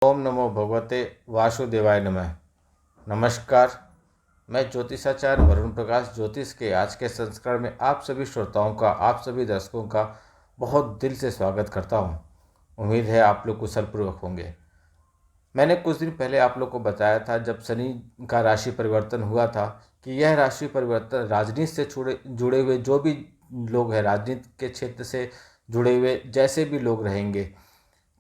ओम नमो भगवते वासुदेवाय नमः। नमस्कार। मैं ज्योतिषाचार्य वरुण प्रकाश ज्योतिष के आज के संस्करण में आप सभी श्रोताओं का, आप सभी दर्शकों का बहुत दिल से स्वागत करता हूं। उम्मीद है आप लोग कुशलपूर्वक होंगे। मैंने कुछ दिन पहले आप लोग को बताया था, जब शनि का राशि परिवर्तन हुआ था, कि यह राशि परिवर्तन राजनीति से जुड़े हुए जो भी लोग हैं, राजनीति के क्षेत्र से जुड़े हुए जैसे भी लोग रहेंगे,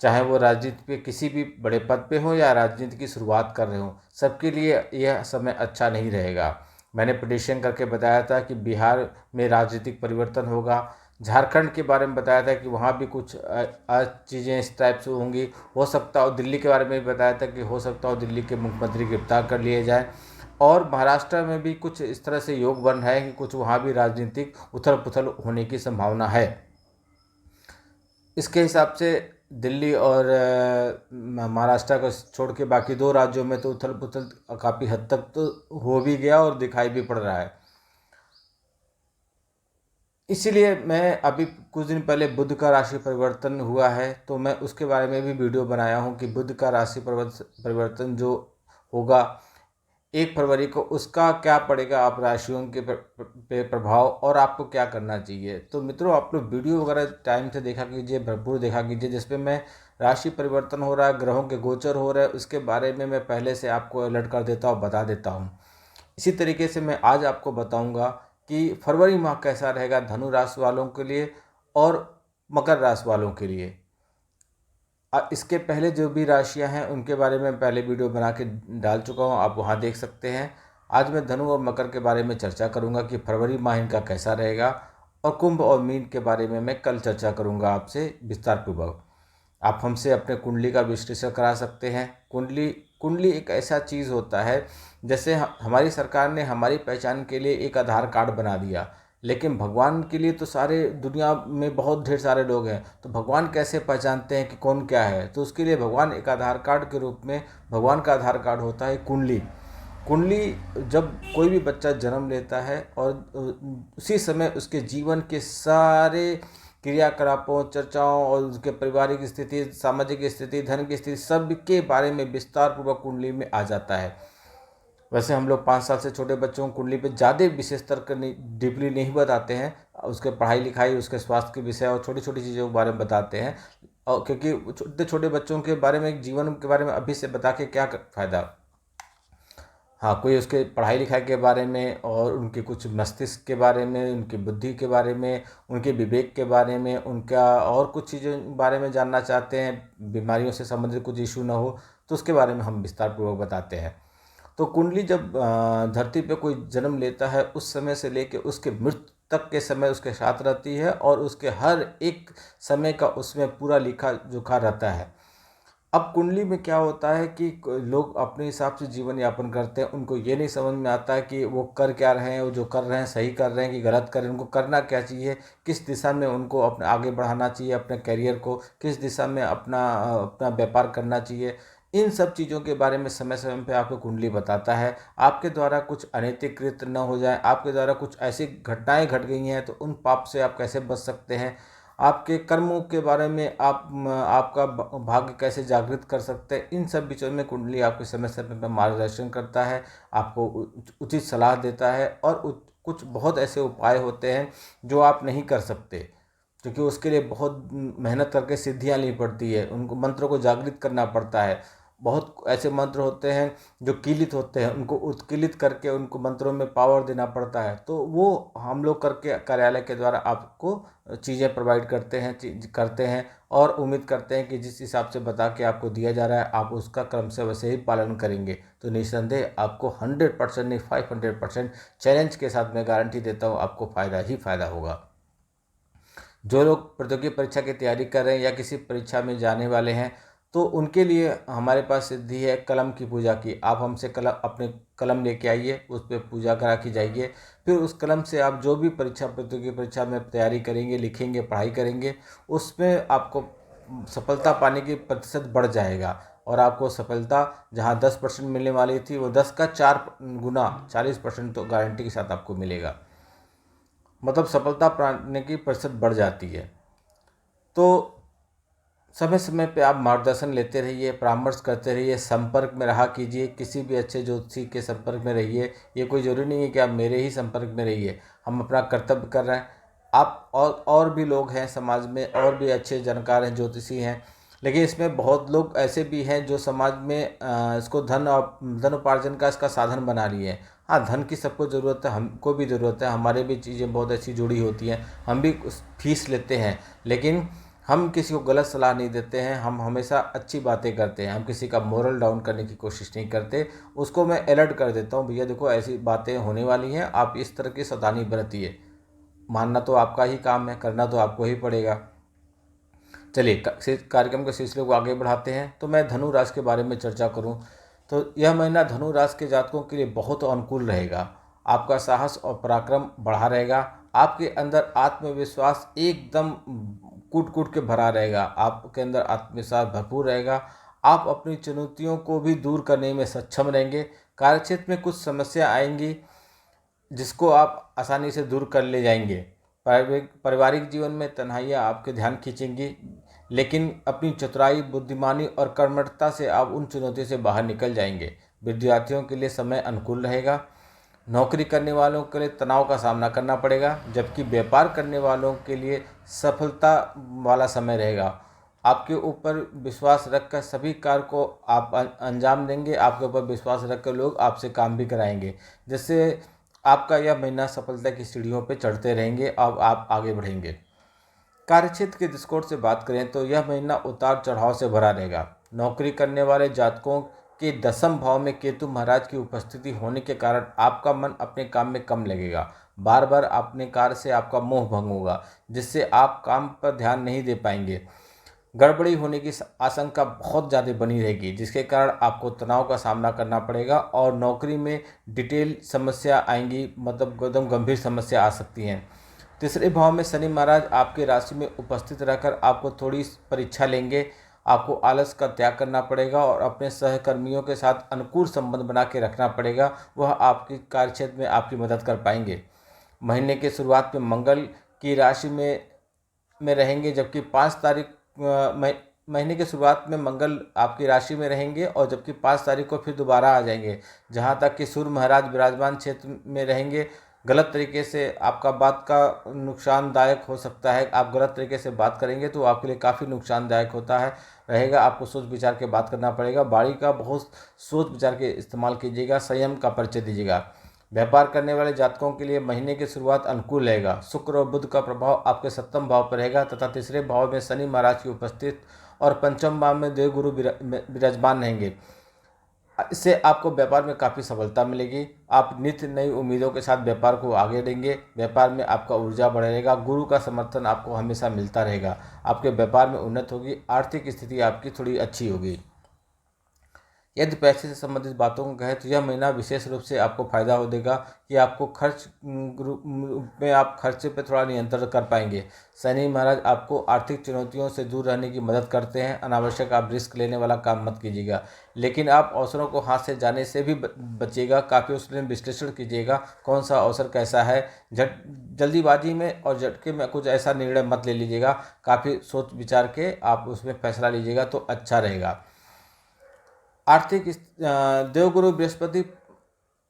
चाहे वो राजनीति पे किसी भी बड़े पद पे हो या राजनीति की शुरुआत कर रहे हो, सबके लिए यह समय अच्छा नहीं रहेगा। मैंने प्रेडिक्शन करके बताया था कि बिहार में राजनीतिक परिवर्तन होगा। झारखंड के बारे में बताया था कि वहाँ भी कुछ चीज़ें इस टाइप से होंगी। हो सकता हो दिल्ली के बारे में भी बताया था कि हो सकता हो दिल्ली के मुख्यमंत्री गिरफ्तार कर लिए जाए। और महाराष्ट्र में भी कुछ इस तरह से योग बन रहा है कि कुछ वहाँ भी राजनीतिक उथल पुथल होने की संभावना है। इसके हिसाब से दिल्ली और महाराष्ट्र को छोड़ के बाकी दो राज्यों में तो उथल पुथल काफ़ी हद तक तो हो भी गया और दिखाई भी पड़ रहा है। इसीलिए मैं अभी कुछ दिन पहले बुध का राशि परिवर्तन हुआ है, तो मैं उसके बारे में भी वीडियो बनाया हूँ कि बुध का राशि परिवर्तन जो होगा 1 फरवरी को, उसका क्या पड़ेगा आप राशियों के पे प्रभाव, और आपको क्या करना चाहिए। तो मित्रों, आप लोग वीडियो वगैरह टाइम से देखा कीजिए, भरपूर देखा कीजिए, जिसपे मैं राशि परिवर्तन हो रहा है, ग्रहों के गोचर हो रहे हैं, उसके बारे में मैं पहले से आपको अलर्ट कर देता हूँ, बता देता हूँ। इसी तरीके से मैं आज आपको बताऊँगा कि फरवरी माह कैसा रहेगा धनु राशि वालों के लिए और मकर राशि वालों के लिए। इसके पहले जो भी राशियां हैं उनके बारे में पहले वीडियो बना के डाल चुका हूं, आप वहां देख सकते हैं। आज मैं धनु और मकर के बारे में चर्चा करूंगा कि फरवरी माह इनका कैसा रहेगा, और कुंभ और मीन के बारे में मैं कल चर्चा करूंगा आपसे विस्तार पूर्वक। आप हमसे अपने कुंडली का विश्लेषण करा सकते हैं। कुंडली कुंडली एक ऐसा चीज़ होता है, जैसे हमारी सरकार ने हमारी पहचान के लिए एक आधार कार्ड बना दिया, लेकिन भगवान के लिए तो सारे दुनिया में बहुत ढेर सारे लोग हैं, तो भगवान कैसे पहचानते हैं कि कौन क्या है। तो उसके लिए भगवान एक आधार कार्ड के रूप में, भगवान का आधार कार्ड होता है कुंडली। कुंडली जब कोई भी बच्चा जन्म लेता है और उसी समय उसके जीवन के सारे क्रियाकलापों, चर्चाओं और उसके पारिवारिक स्थिति, सामाजिक स्थिति, धन की स्थिति, सब के बारे में विस्तार पूर्वक कुंडली में आ जाता है। वैसे हम लोग 5 साल से छोटे बच्चों को कुंडली पे ज़्यादा विशेष स्तर कर डीपली नहीं बताते हैं, उसके पढ़ाई लिखाई, उसके स्वास्थ्य के विषय और छोटी छोटी चीज़ों के बारे में बताते हैं। और क्योंकि छोटे छोटे बच्चों के बारे में, जीवन के बारे में अभी से बता के क्या फ़ायदा। हाँ, कोई उसके पढ़ाई लिखाई के बारे में और उनके कुछ मस्तिष्क के बारे में, उनकी बुद्धि के बारे में, उनके विवेक के बारे में, उनका और कुछ चीज़ों के बारे में जानना चाहते हैं, बीमारियों से संबंधित कुछ इशू ना हो, तो उसके बारे में हम विस्तार पूर्वक बताते हैं। तो कुंडली जब धरती पे कोई जन्म लेता है, उस समय से लेकर उसके मृत्यु तक के समय उसके साथ रहती है, और उसके हर एक समय का उसमें पूरा लिखा जोखा रहता है। अब कुंडली में क्या होता है कि लोग अपने हिसाब से जीवन यापन करते हैं, उनको ये नहीं समझ में आता है कि वो कर क्या रहे हैं, वो जो कर रहे हैं सही कर रहे हैं कि गलत कर रहे हैं, उनको करना क्या चाहिए, किस दिशा में उनको अपने आगे बढ़ाना चाहिए, अपने करियर को किस दिशा में अपना अपना व्यापार करना चाहिए। इन सब चीज़ों के बारे में समय समय पे आपको कुंडली बताता है। आपके द्वारा कुछ अनैतिक कृत्य न हो जाए, आपके द्वारा कुछ ऐसी घटनाएं घट गई हैं तो उन पाप से आप कैसे बच सकते हैं, आपके कर्मों के बारे में आप आपका भाग्य कैसे जागृत कर सकते हैं, इन सब विषयों में कुंडली आपके समय समय पर मार्गदर्शन करता है, आपको उचित सलाह देता है। और कुछ बहुत ऐसे उपाय होते हैं जो आप नहीं कर सकते, क्योंकि उसके लिए बहुत मेहनत करके सिद्धियाँ ली पड़ती है, उनको मंत्रों को जागृत करना पड़ता है। बहुत ऐसे मंत्र होते हैं जो कीलित होते हैं, उनको उत्कीलित करके उनको मंत्रों में पावर देना पड़ता है, तो वो हम लोग करके कार्यालय के द्वारा आपको चीज़ें प्रोवाइड करते हैं, और उम्मीद करते हैं कि जिस हिसाब से बता के आपको दिया जा रहा है आप उसका क्रम से वैसे ही पालन करेंगे, तो निस्संदेह आपको 100% नहीं 500% चैलेंज के साथ मैं गारंटी देता हूँ, आपको फ़ायदा ही फ़ायदा होगा। जो लोग प्रतियोगी परीक्षा की तैयारी कर रहे हैं या किसी परीक्षा में जाने वाले हैं, तो उनके लिए हमारे पास सिद्धि है कलम की पूजा की। आप हमसे कलम, अपने कलम लेके आइए, उस पर पूजा करा के जाइए, फिर उस कलम से आप जो भी प्रतियोगी परीक्षा में तैयारी करेंगे, लिखेंगे, पढ़ाई करेंगे, उसमें आपको सफलता पाने की प्रतिशत बढ़ जाएगा, और आपको सफलता जहाँ 10% मिलने वाली थी वो 10 का 4 गुना 40% तो गारंटी के साथ आपको मिलेगा। मतलब सफलता पाने की प्रतिशत बढ़ जाती है। तो समय समय पे आप मार्गदर्शन लेते रहिए, परामर्श करते रहिए, संपर्क में रहा कीजिए, किसी भी अच्छे ज्योतिषी के संपर्क में रहिए। ये कोई ज़रूरी नहीं है कि आप मेरे ही संपर्क में रहिए, हम अपना कर्तव्य कर रहे हैं। आप और भी लोग हैं समाज में, और भी अच्छे जानकार हैं, ज्योतिषी हैं, लेकिन इसमें बहुत लोग ऐसे भी हैं जो समाज में इसको धन उपार्जन का इसका साधन बना लिए हैं। हाँ, धन की सबको ज़रूरत है, हमको भी ज़रूरत है, हमारे भी चीज़ें बहुत ऐसी जुड़ी होती हैं, हम भी फीस लेते हैं, लेकिन हम किसी को गलत सलाह नहीं देते हैं, हम हमेशा अच्छी बातें करते हैं, हम किसी का मोरल डाउन करने की कोशिश नहीं करते। उसको मैं अलर्ट कर देता हूँ, भैया देखो ऐसी बातें होने वाली हैं, आप इस तरह की सावधानी बरतिए। मानना तो आपका ही काम है, करना तो आपको ही पड़ेगा। चलिए कार्यक्रम के सिलसिले को आगे बढ़ाते हैं। तो मैं धनु राशि के बारे में चर्चा करूं तो यह महीना धनु राशि के जातकों के लिए बहुत अनुकूल रहेगा। आपका साहस और पराक्रम बढ़ा रहेगा, आपके अंदर आत्मविश्वास एकदम कूट कूट के भरा रहेगा, आपके अंदर आत्मविश्वास भरपूर रहेगा, आप अपनी चुनौतियों को भी दूर करने में सक्षम रहेंगे। कार्यक्षेत्र में कुछ समस्या आएंगी जिसको आप आसानी से दूर कर ले जाएंगे। पारिवारिक जीवन में तन्हाइयाँ आपके ध्यान खींचेंगी, लेकिन अपनी चतुराई, बुद्धिमानी और कर्मठता से आप उन चुनौतियों से बाहर निकल जाएंगे। विद्यार्थियों के लिए समय अनुकूल रहेगा। नौकरी करने वालों के लिए तनाव का सामना करना पड़ेगा, जबकि व्यापार करने वालों के लिए सफलता वाला समय रहेगा। आपके ऊपर विश्वास रखकर सभी कार्य को आप अंजाम देंगे, आपके ऊपर विश्वास रखकर लोग आपसे काम भी कराएंगे, जिससे आपका यह महीना सफलता की सीढ़ियों पर चढ़ते रहेंगे और आप आगे बढ़ेंगे। कार्यक्षेत्र के दृष्टिकोण से बात करें तो यह महीना उतार चढ़ाव से भरा रहेगा। नौकरी करने वाले जातकों के दसम भाव में केतु महाराज की उपस्थिति होने के कारण आपका मन अपने काम में कम लगेगा। बार बार अपने कार्य से आपका मोह भंग होगा, जिससे आप काम पर ध्यान नहीं दे पाएंगे। गड़बड़ी होने की आशंका बहुत ज़्यादा बनी रहेगी, जिसके कारण आपको तनाव का सामना करना पड़ेगा और नौकरी में डिटेल समस्या आएंगी, मतलब एकदम गंभीर समस्या आ सकती हैं। तीसरे भाव में शनि महाराज आपके राशि में उपस्थित रहकर आपको थोड़ी परीक्षा लेंगे। आपको आलस का त्याग करना पड़ेगा और अपने सहकर्मियों के साथ अनुकूल संबंध बना के रखना पड़ेगा, वह आपकी कार्यक्षेत्र में आपकी मदद कर पाएंगे। महीने के शुरुआत में मंगल की राशि में रहेंगे, जबकि 5 तारीख महीने की शुरुआत में मंगल आपकी राशि में रहेंगे और जबकि 5 तारीख को फिर दोबारा आ जाएंगे। जहाँ तक कि सूर्य महाराज विराजमान क्षेत्र में रहेंगे, गलत तरीके से आपका बात का नुकसानदायक हो सकता है। आप गलत तरीके से बात करेंगे तो आपके लिए काफ़ी नुकसानदायक होता है रहेगा। आपको सोच विचार के बात करना पड़ेगा, वाणी का बहुत सोच विचार के इस्तेमाल कीजिएगा, संयम का परिचय दीजिएगा। व्यापार करने वाले जातकों के लिए महीने की शुरुआत अनुकूल रहेगा। शुक्र और बुध का प्रभाव आपके 7वें भाव पर रहेगा तथा तीसरे भाव में शनि महाराज की उपस्थित और पंचम भाव में देवगुरु विराजमान रहेंगे। इससे आपको व्यापार में काफ़ी सफलता मिलेगी। आप नित्य नई उम्मीदों के साथ व्यापार को आगे बढ़ेंगे। व्यापार में आपका ऊर्जा बढ़ेगा, गुरु का समर्थन आपको हमेशा मिलता रहेगा, आपके व्यापार में उन्नति होगी, आर्थिक स्थिति आपकी थोड़ी अच्छी होगी। यदि पैसे से संबंधित बातों को कहें तो यह महीना विशेष रूप से आपको फायदा हो देगा कि आपको खर्च में आप खर्चे पर थोड़ा नियंत्रण कर पाएंगे। शनि महाराज आपको आर्थिक चुनौतियों से दूर रहने की मदद करते हैं। अनावश्यक आप रिस्क लेने वाला काम मत कीजिएगा, लेकिन आप अवसरों को हाथ से जाने से भी बचिएगा। काफ़ी उसमें विश्लेषण कीजिएगा कौन सा अवसर कैसा है। जल्दीबाजी में और झटके में कुछ ऐसा निर्णय मत ले लीजिएगा, काफ़ी सोच विचार के आप उसमें फैसला लीजिएगा तो अच्छा रहेगा। आर्थिक देवगुरु बृहस्पति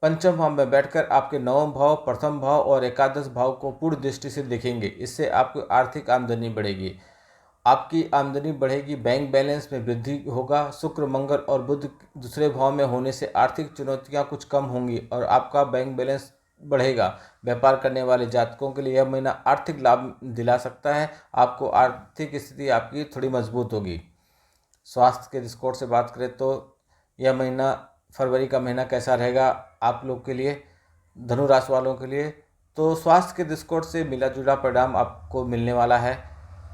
पंचम भाव में बैठकर आपके 9वें भाव, प्रथम भाव और एकादश भाव को पूर्ण दृष्टि से देखेंगे। इससे आपकी आर्थिक आमदनी बढ़ेगी, आपकी आमदनी बढ़ेगी, बैंक बैलेंस में वृद्धि होगा। शुक्र, मंगल और बुध दूसरे भाव में होने से आर्थिक चुनौतियां कुछ कम होंगी और आपका बैंक बैलेंस बढ़ेगा। व्यापार करने वाले जातकों के लिए यह महीना आर्थिक लाभ दिला सकता है। आपको आर्थिक स्थिति आपकी थोड़ी मजबूत होगी। स्वास्थ्य के दृष्टिकोण से बात करें तो यह महीना, फरवरी का महीना कैसा रहेगा आप लोग के लिए, धनु राशि वालों के लिए? तो स्वास्थ्य के दृष्टिकोण से मिला जुला परिणाम आपको मिलने वाला है।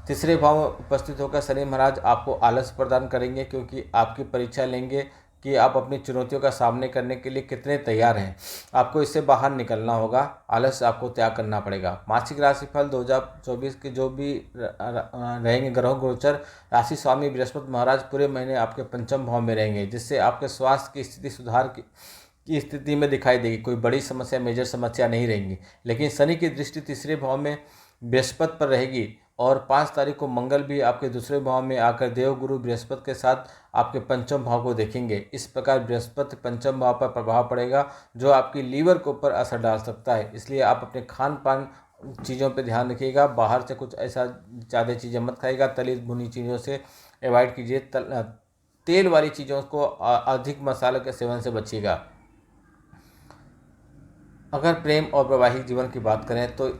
तीसरे भाव में उपस्थित होकर शनि महाराज आपको आलस प्रदान करेंगे, क्योंकि आपकी परीक्षा लेंगे कि आप अपनी चुनौतियों का सामने करने के लिए कितने तैयार हैं। आपको इससे बाहर निकलना होगा, आलस आपको त्याग करना पड़ेगा। मासिक राशिफल 2024 के जो भी रहेंगे ग्रह गोचर, राशि स्वामी बृहस्पति महाराज पूरे महीने आपके पंचम भाव में रहेंगे, जिससे आपके स्वास्थ्य की स्थिति सुधार की स्थिति में दिखाई देगी। कोई बड़ी समस्या, मेजर समस्या नहीं रहेंगी। लेकिन शनि की दृष्टि तीसरे भाव में बृहस्पति पर रहेगी, और 5 तारीख को मंगल भी आपके दूसरे भाव में आकर देवगुरु बृहस्पति के साथ आपके पंचम भाव को देखेंगे। इस प्रकार बृहस्पति पंचम भाव पर प्रभाव पड़ेगा जो आपकी लीवर के ऊपर असर डाल सकता है। इसलिए आप अपने खान पान चीज़ों पे ध्यान रखिएगा। बाहर से कुछ ऐसा ज़्यादा चीज़ें मत खाइएगा। तली भुनी चीज़ों से अवॉइड कीजिए। तेल वाली चीज़ों को अधिक मसाले के सेवन से बचिएगा। अगर प्रेम और वैवाहिक जीवन की बात करें तो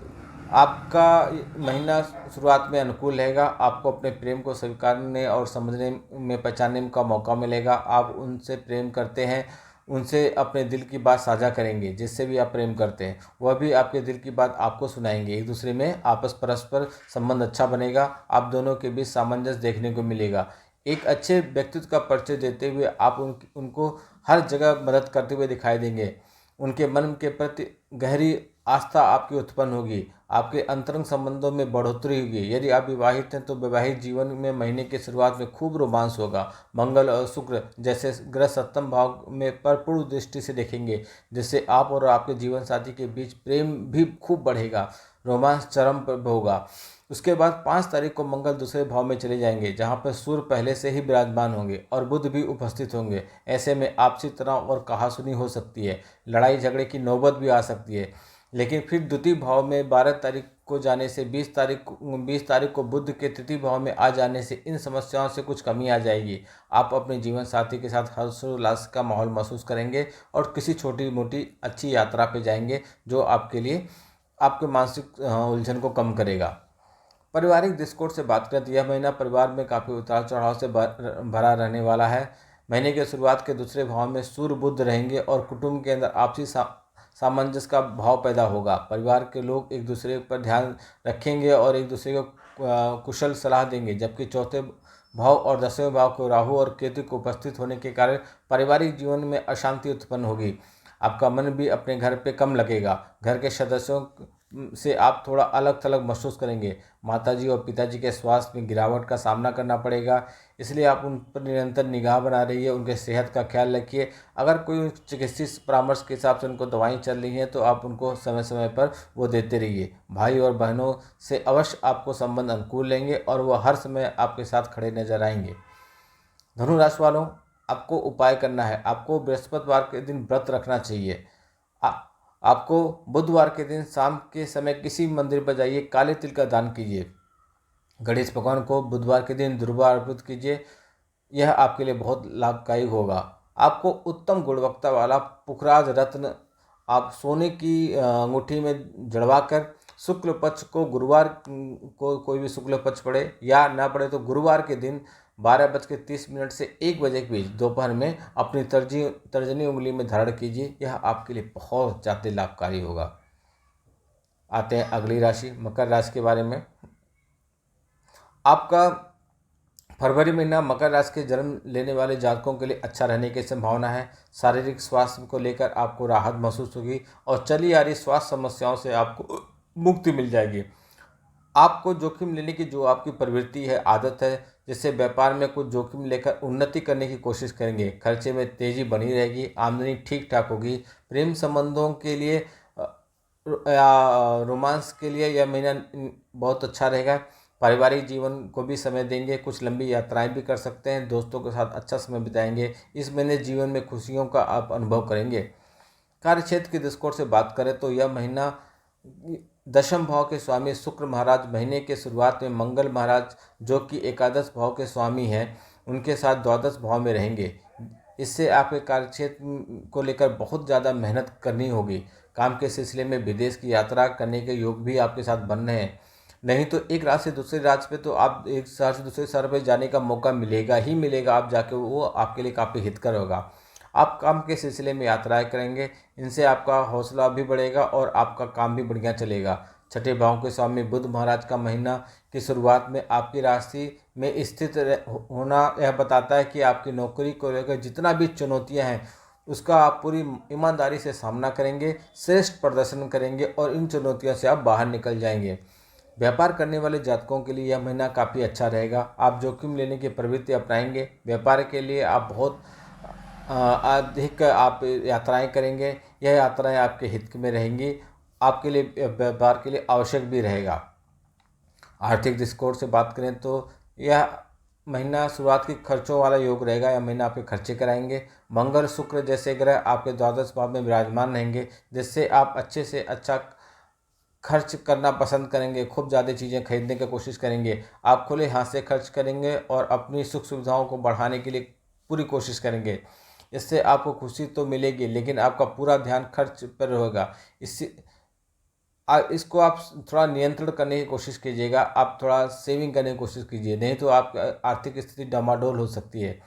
आपका महीना शुरुआत में अनुकूल रहेगा। आपको अपने प्रेम को स्वीकारने और समझने में पहचानने का मौका मिलेगा। आप उनसे प्रेम करते हैं, उनसे अपने दिल की बात साझा करेंगे। जिससे भी आप प्रेम करते हैं वह भी आपके दिल की बात आपको सुनाएंगे। एक दूसरे में आपस परस्पर संबंध अच्छा बनेगा। आप दोनों के बीच सामंजस्य देखने को मिलेगा। एक अच्छे व्यक्तित्व का परिचय देते हुए आप उनको हर जगह मदद करते हुए दिखाई देंगे। उनके मन के प्रति गहरी आस्था आपकी उत्पन्न होगी। आपके अंतरंग संबंधों में बढ़ोतरी होगी। यदि आप विवाहित हैं तो वैवाहिक जीवन में महीने की शुरुआत में खूब रोमांस होगा। मंगल और शुक्र जैसे ग्रह सप्तम भाव में परिपूर्ण दृष्टि से देखेंगे, जिससे आप और आपके जीवन साथी के बीच प्रेम भी खूब बढ़ेगा। रोमांस चरम पर होगा। उसके बाद 5 तारीख को मंगल दूसरे भाव में चले जाएंगे, जहां पर सूर्य पहले से ही विराजमान होंगे और बुध भी उपस्थित होंगे। ऐसे में आपसी तनाव और कहासुनी हो सकती है। लड़ाई झगड़े की नौबत भी आ सकती है। लेकिन फिर द्वितीय भाव में 12 तारीख को जाने से 20 तारीख को बुध के तृतीय भाव में आ जाने से इन समस्याओं से कुछ कमी आ जाएगी। आप अपने जीवन साथी के साथ हर्षोल्लास का माहौल महसूस करेंगे और किसी छोटी मोटी अच्छी यात्रा पे जाएंगे जो आपके लिए आपके मानसिक उलझन को कम करेगा। पारिवारिक दृष्टिकोण से बात करें तो यह महीना परिवार में काफ़ी उतार चढ़ाव से भरा रहने वाला है। महीने की शुरुआत के दूसरे भाव में सूर्य बुध रहेंगे और कुटुंब के अंदर आपसी सामंजस्य का भाव पैदा होगा। परिवार के लोग एक दूसरे पर ध्यान रखेंगे और एक दूसरे को कुशल सलाह देंगे। जबकि चौथे भाव और 10वें भाव को राहु और केतु को उपस्थित होने के कारण पारिवारिक जीवन में अशांति उत्पन्न होगी। आपका मन भी अपने घर पे कम लगेगा। घर के सदस्यों से आप थोड़ा अलग थलग महसूस करेंगे। माताजी और पिताजी के स्वास्थ्य में गिरावट का सामना करना पड़ेगा। इसलिए आप उन पर निरंतर निगाह बना रहिए। उनके सेहत का ख्याल रखिए। अगर कोई चिकित्सीय परामर्श के हिसाब से उनको दवाएं चल रही हैं तो आप उनको समय समय पर वो देते रहिए। भाई और बहनों से अवश्य आपको संबंध अनुकूल लेंगे और वह हर समय आपके साथ खड़े नजर आएंगे। धनु राशि वालों, आपको उपाय करना है। आपको बृहस्पतिवार के दिन व्रत रखना चाहिए। आपको बुधवार के दिन शाम के समय किसी मंदिर पर जाइए, काले तिल का दान कीजिए। गणेश भगवान को बुधवार के दिन दुर्वा अर्पित कीजिए। यह आपके लिए बहुत लाभकारी होगा। आपको उत्तम गुणवत्ता वाला पुखराज रत्न आप सोने की अंगूठी में जड़वा कर शुक्ल पक्ष को गुरुवार को, कोई भी शुक्ल पक्ष पड़े या ना पड़े तो गुरुवार के दिन 12:30 से 1 बजे के बीच दोपहर में अपनी तर्जनी उंगली में धारण कीजिए। यह आपके लिए बहुत ज़्यादा लाभकारी होगा। आते हैं अगली राशि मकर राशि के बारे में। आपका फरवरी महीना मकर राशि के जन्म लेने वाले जातकों के लिए अच्छा रहने की संभावना है। शारीरिक स्वास्थ्य को लेकर आपको राहत महसूस होगी और चली आ रही स्वास्थ्य समस्याओं से आपको मुक्ति मिल जाएगी। आपको जोखिम लेने की जो आपकी प्रवृत्ति है, आदत है, जिससे व्यापार में कुछ जोखिम लेकर उन्नति करने की कोशिश करेंगे। खर्चे में तेजी बनी रहेगी। आमदनी ठीक ठाक होगी। प्रेम संबंधों के लिए या रोमांस के लिए यह महीना बहुत अच्छा रहेगा। पारिवारिक जीवन को भी समय देंगे। कुछ लंबी यात्राएं भी कर सकते हैं। दोस्तों के साथ अच्छा समय बिताएंगे। इस महीने जीवन में खुशियों का आप अनुभव करेंगे। कार्यक्षेत्र के दृष्टिकोण से बात करें तो यह महीना 10वें भाव के स्वामी शुक्र महाराज महीने के शुरुआत में मंगल महाराज जो कि 11 भाव के स्वामी हैं उनके साथ 12 भाव में रहेंगे। इससे आपके कार्यक्षेत्र को लेकर बहुत ज़्यादा मेहनत करनी होगी। काम के सिलसिले में विदेश की यात्रा करने के योग भी आपके साथ बन रहे हैं। नहीं तो एक राज्य से दूसरे राज्य पे तो आप एक शहर से दूसरे शहर पे जाने का मौका मिलेगा ही मिलेगा। आप जाके वो आपके लिए काफ़ी हितकर होगा। आप काम के सिलसिले में यात्राएं करेंगे। इनसे आपका हौसला भी बढ़ेगा और आपका काम भी बढ़िया चलेगा। 6ठे भाव के स्वामी बुध महाराज का महीना की शुरुआत में आपकी राशि में स्थित होना यह बताता है कि आपकी नौकरी को लेकर जितना भी चुनौतियां हैं उसका आप पूरी ईमानदारी से सामना करेंगे, श्रेष्ठ प्रदर्शन करेंगे और इन चुनौतियों से आप बाहर निकल जाएंगे। व्यापार करने वाले जातकों के लिए यह महीना काफ़ी अच्छा रहेगा। आप जोखिम लेने की प्रवृत्ति अपनाएंगे। व्यापार के लिए आप बहुत अधिक आप यात्राएं करेंगे। यह यात्राएं आपके हित में रहेंगी। आपके लिए व्यापार के लिए आवश्यक भी रहेगा। आर्थिक दृष्टिकोण से बात करें तो यह महीना शुरुआत की खर्चों वाला योग रहेगा। यह महीना आपके खर्चे कराएंगे। मंगल शुक्र जैसे ग्रह आपके द्वादश भाव में विराजमान रहेंगे, जिससे आप अच्छे से अच्छा खर्च करना पसंद करेंगे। खूब ज़्यादा चीज़ें खरीदने की कोशिश करेंगे। आप खुले हाथ से खर्च करेंगे और अपनी सुख सुविधाओं को बढ़ाने के लिए पूरी कोशिश करेंगे। इससे आपको खुशी तो मिलेगी, लेकिन आपका पूरा ध्यान खर्च पर होगा। इसको आप थोड़ा नियंत्रण करने की कोशिश कीजिएगा। आप थोड़ा सेविंग करने की कोशिश कीजिए, नहीं तो आपकी आर्थिक स्थिति डामाडोल हो सकती है।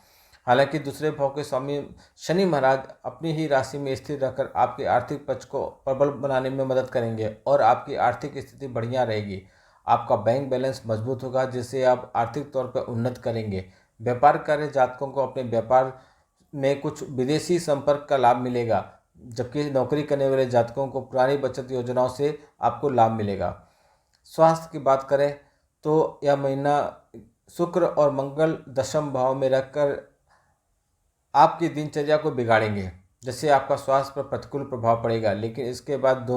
हालांकि दूसरे भाव के स्वामी शनि महाराज अपनी ही राशि में स्थिर रहकर आपके आर्थिक पक्ष को प्रबल बनाने में मदद करेंगे और आपकी आर्थिक स्थिति बढ़िया रहेगी। आपका बैंक बैलेंस मजबूत होगा, जिससे आप आर्थिक तौर पर उन्नत करेंगे। व्यापार कार्य जातकों को अपने व्यापार में कुछ विदेशी संपर्क का लाभ मिलेगा, जबकि नौकरी करने वाले जातकों को पुरानी बचत योजनाओं से आपको लाभ मिलेगा। स्वास्थ्य की बात करें तो यह महीना शुक्र और मंगल दशम भाव में रहकर आपकी दिनचर्या को बिगाड़ेंगे, जिससे आपका स्वास्थ्य पर प्रतिकूल प्रभाव पड़ेगा। लेकिन इसके बाद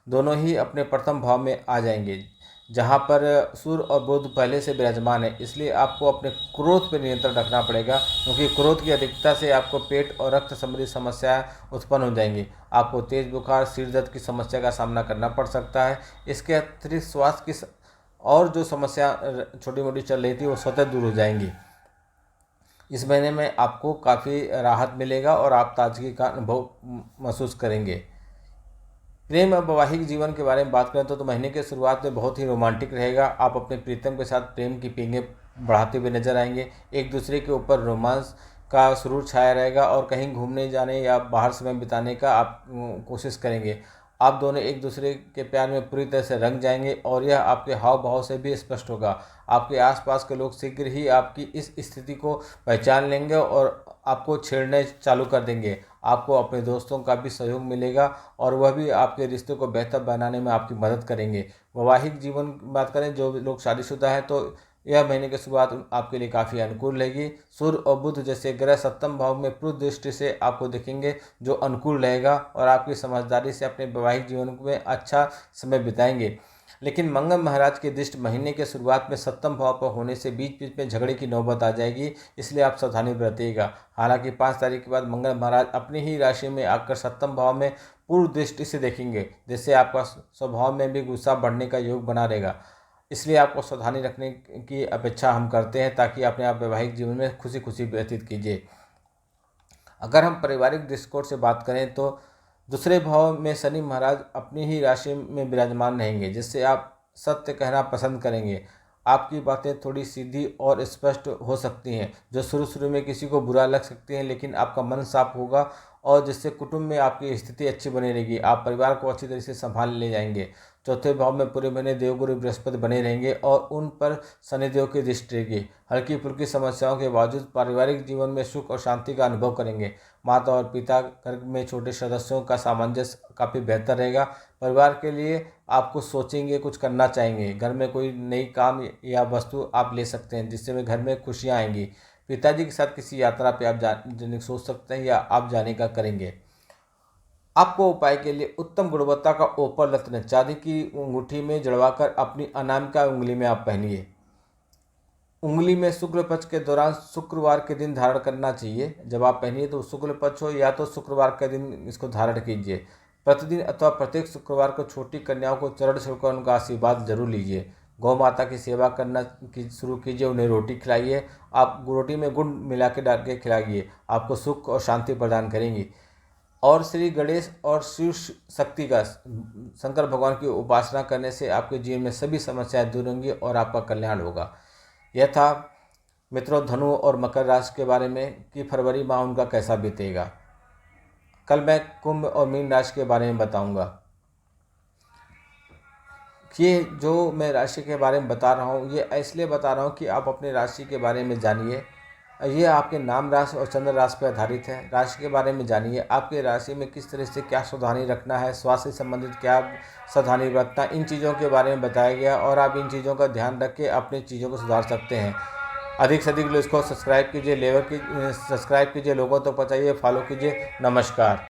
दोनों ही अपने प्रथम भाव में आ जाएंगे, जहां पर सूर्य और बुध पहले से विराजमान है। इसलिए आपको अपने क्रोध पर नियंत्रण रखना पड़ेगा, क्योंकि क्रोध की अधिकता से आपको पेट और रक्त संबंधी समस्याएं उत्पन्न हो जाएंगी। आपको तेज बुखार, सिर दर्द की समस्या का सामना करना पड़ सकता है। इसके अतिरिक्त स्वास्थ्य की और जो समस्या छोटी मोटी चल रही थी वो स्वतः दूर हो जाएंगी। इस महीने में आपको काफ़ी राहत मिलेगा और आप ताजगी का अनुभव महसूस करेंगे। प्रेम और वैवाहिक जीवन के बारे में बात करें तो महीने के शुरुआत में बहुत ही रोमांटिक रहेगा। आप अपने प्रीतम के साथ प्रेम की पींगे बढ़ाते हुए नजर आएंगे। एक दूसरे के ऊपर रोमांस का सुरूर छाया रहेगा और कहीं घूमने जाने या बाहर समय बिताने का आप कोशिश करेंगे। आप दोनों एक दूसरे के प्यार में पूरी तरह से रंग जाएंगे और यह आपके हाव भाव से भी स्पष्ट होगा। आपके आसपास के लोग शीघ्र ही आपकी इस स्थिति को पहचान लेंगे और आपको छेड़ने चालू कर देंगे। आपको अपने दोस्तों का भी सहयोग मिलेगा और वह भी आपके रिश्ते को बेहतर बनाने में आपकी मदद करेंगे। वैवाहिक जीवन की बात करें, जो लोग शादीशुदा हैं तो यह महीने की शुरुआत आपके लिए काफ़ी अनुकूल रहेगी। सूर्य और बुध जैसे ग्रह सप्तम भाव में पूर्व दृष्टि से आपको दिखेंगे, जो अनुकूल रहेगा और आपकी समझदारी से अपने वैवाहिक जीवन में अच्छा समय बिताएंगे। लेकिन मंगल महाराज की दृष्टि महीने के शुरुआत में सप्तम भाव पर होने से बीच बीच में झगड़े की नौबत आ जाएगी, इसलिए आप सावधानी बरतिएगा। हालांकि 5 तारीख के बाद मंगल महाराज अपनी ही राशि में आकर सप्तम भाव में पूर्व दृष्टि से देखेंगे, जिससे आपका स्वभाव में भी गुस्सा बढ़ने का योग बना रहेगा। इसलिए आपको सावधानी रखने की अपेक्षा हम करते हैं, ताकि अपने आप वैवाहिक जीवन में खुशी खुशी व्यतीत कीजिए। अगर हम पारिवारिक दृष्टिकोण से बात करें तो दूसरे भाव में शनि महाराज अपनी ही राशि में विराजमान रहेंगे, जिससे आप सत्य कहना पसंद करेंगे। आपकी बातें थोड़ी सीधी और स्पष्ट हो सकती हैं, जो शुरू शुरू में किसी को बुरा लग सकती हैं, लेकिन आपका मन साफ होगा और जिससे कुटुंब में आपकी स्थिति अच्छी बनी रहेगी। आप परिवार को अच्छी तरह से संभाल ले जाएंगे। चौथे भाव में पूरे महीने देवगुरु बृहस्पति बने रहेंगे और उन पर शनिदेव की दृष्टि रहेगी। हल्की फुल्की समस्याओं के बावजूद पारिवारिक जीवन में सुख और शांति का अनुभव करेंगे। माता और पिता घर में छोटे सदस्यों का सामंजस्य काफ़ी बेहतर रहेगा। परिवार के लिए आप कुछ सोचेंगे, कुछ करना चाहेंगे। घर में कोई नई काम या वस्तु आप ले सकते हैं, जिससे में घर में खुशियाँ आएंगी। पिताजी के साथ किसी यात्रा पे आप जाने सोच सकते हैं या आप जाने का करेंगे। आपको उपाय के लिए उत्तम गुणवत्ता का ओपर रत्न चांदी की अंगूठी में जड़वाकर अपनी अनामिका उंगली में आप पहनिए। उंगली में शुक्ल पक्ष के दौरान शुक्रवार के दिन धारण करना चाहिए। जब आप पहनिए तो शुक्ल पक्ष हो या तो शुक्रवार के दिन इसको धारण कीजिए। प्रतिदिन अथवा प्रत्येक शुक्रवार को छोटी कन्याओं को चरण छूकर उनका आशीर्वाद जरूर लीजिए। गौ माता की सेवा करना शुरू कीजिए, उन्हें रोटी खिलाइए। आप रोटी में गुड़ मिला के डाल के खिलाइए, आपको सुख और शांति प्रदान करेंगी। और श्री गणेश और शिव शक्ति का शंकर भगवान की उपासना करने से आपके जीवन में सभी समस्याएं दूर होंगी और आपका कल्याण होगा। यह था मित्रों धनु और मकर राशि के बारे में कि फरवरी माह उनका कैसा बीतेगा। कल मैं कुंभ और मीन राशि के बारे में बताऊंगा। ये जो मैं राशि के बारे में बता रहा हूँ, ये इसलिए बता रहा हूँ कि आप अपने राशि के बारे में जानिए। ये आपके नाम राशि और चंद्र राशि पर आधारित है। राशि के बारे में जानिए, आपके राशि में किस तरह से क्या सावधानी रखना है, स्वास्थ्य से संबंधित क्या सावधानी रखना, इन चीज़ों के बारे में बताया गया और आप इन चीज़ों का ध्यान रख के अपनी चीज़ों को सुधार सकते हैं। अधिक से अधिक लोग इसको सब्सक्राइब कीजिए, सब्सक्राइब कीजिए, लोगों तक पहुँचाइए, फॉलो कीजिए। नमस्कार।